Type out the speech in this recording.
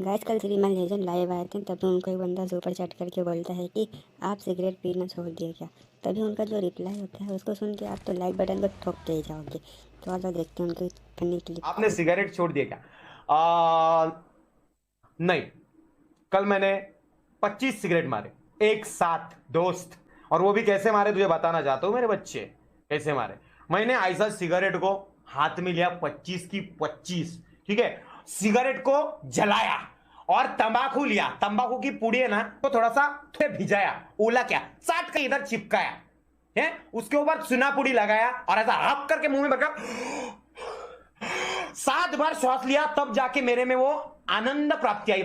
Guys कल श्रीमान legend live आए थे, तभी उनको एक बंदा सुपर चैट करके बोलता है कि आप सिगरेट पीना छोड़ दिए क्या। तभी उनका जो रिप्लाई होता है उसको सुन के आप तो लाइक बटन को ठोक के ही जाओगे। तो और देखते हैं उनकी फनी क्लिप। आपने सिगरेट छोड़ दिया क्या? नहीं। कल मैंने 25 सिगरेट मारे एक साथ दोस्त, और वो भी कैसे मारे तुझे बताना चाहता हूं मेरे बच्चे। कैसे मारे? मैंने ऐसा सिगरेट को हाथ में लिया 25 की 25, ठीक है। सिगरेट को जलाया और तंबाकू लिया, तंबाकू की पुड़ी है ना, तो थोड़ा सा भिजाया, ओला क्या चाट के इधर चिपकाया है, उसके ऊपर चुना पुड़ी लगाया और ऐसा हप करके मुंह में भरकर 7 बार श्वास लिया, तब जाके मेरे में वो आनंद प्राप्ति आई।